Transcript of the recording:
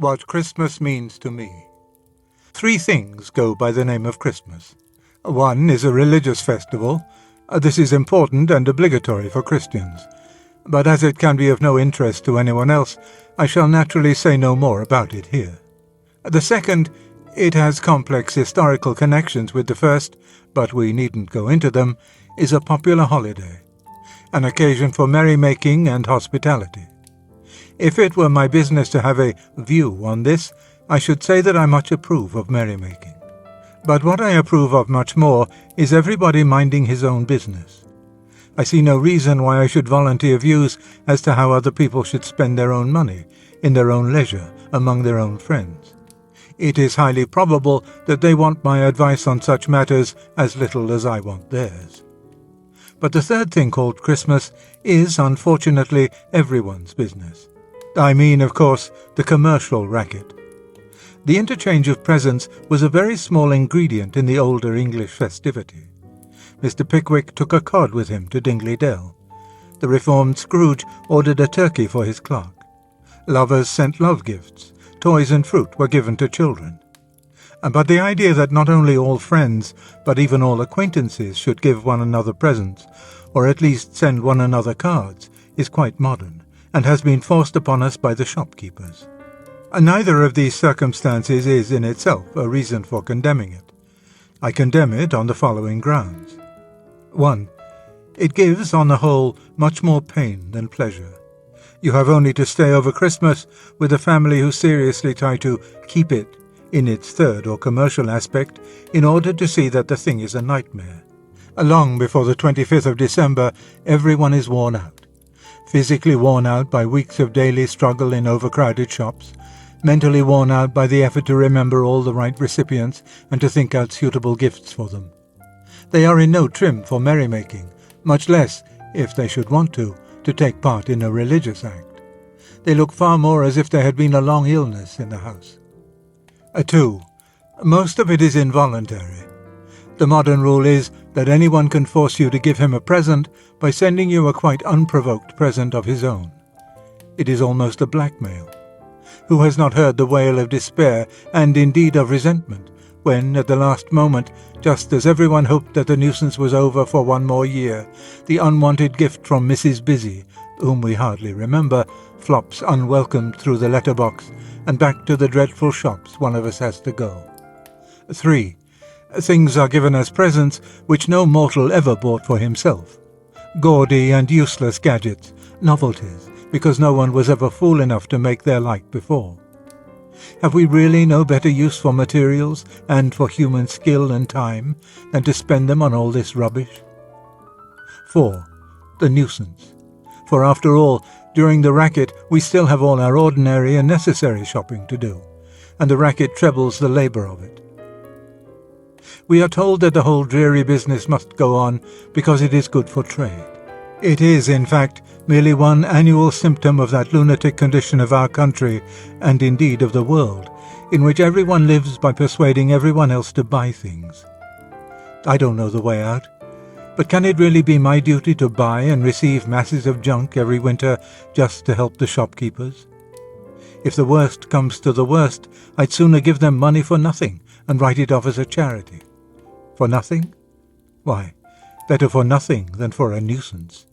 What Christmas means to me. 3 things go by the name of Christmas. 1 is a religious festival. This is important and obligatory for Christians. But as it can be of no interest to anyone else, I shall naturally say no more about it here. The second, it has complex historical connections with the first, but we needn't go into them, is a popular holiday, an occasion for merrymaking and hospitality. If it were my business to have a view on this, I should say that I much approve of merrymaking. But what I approve of much more is everybody minding his own business. I see no reason why I should volunteer views as to how other people should spend their own money, in their own leisure, among their own friends. It is highly probable that they want my advice on such matters as little as I want theirs. But the third thing called Christmas is, unfortunately, everyone's business. I mean, of course, the commercial racket. The interchange of presents was a very small ingredient in the older English festivity. Mr. Pickwick took a cod with him to Dingley Dell. The reformed Scrooge ordered a turkey for his clerk. Lovers sent love gifts. Toys and fruit were given to children. But the idea that not only all friends, but even all acquaintances should give one another presents, or at least send one another cards, is quite modern, and has been forced upon us by the shopkeepers. Neither of these circumstances is in itself a reason for condemning it. I condemn it on the following grounds. 1. It gives, on the whole, much more pain than pleasure. You have only to stay over Christmas with a family who seriously try to keep it in its third or commercial aspect in order to see that the thing is a nightmare. Long before the 25th of December, everyone is worn out. Physically worn out by weeks of daily struggle in overcrowded shops, mentally worn out by the effort to remember all the right recipients and to think out suitable gifts for them. They are in no trim for merrymaking, much less, if they should want to take part in a religious act. They look far more as if there had been a long illness in the house. 2. Most of it is involuntary. The modern rule is that anyone can force you to give him a present by sending you a quite unprovoked present of his own. It is almost a blackmail. Who has not heard the wail of despair, and indeed of resentment, when, at the last moment, just as everyone hoped that the nuisance was over for one more year, the unwanted gift from Mrs. Busy, whom we hardly remember, flops unwelcomed through the letterbox, and back to the dreadful shops one of us has to go. 3. Things are given as presents which no mortal ever bought for himself. Gaudy and useless gadgets, novelties, because no one was ever fool enough to make their like before. Have we really no better use for materials and for human skill and time than to spend them on all this rubbish? 4. The nuisance. For after all, during the racket we still have all our ordinary and necessary shopping to do, and the racket trebles the labour of it. We are told that the whole dreary business must go on because it is good for trade. It is, in fact, merely one annual symptom of that lunatic condition of our country, and indeed of the world, in which everyone lives by persuading everyone else to buy things. I don't know the way out, but can it really be my duty to buy and receive masses of junk every winter just to help the shopkeepers? If the worst comes to the worst, I'd sooner give them money for nothing and write it off as a charity. For nothing? Why, better for nothing than for a nuisance.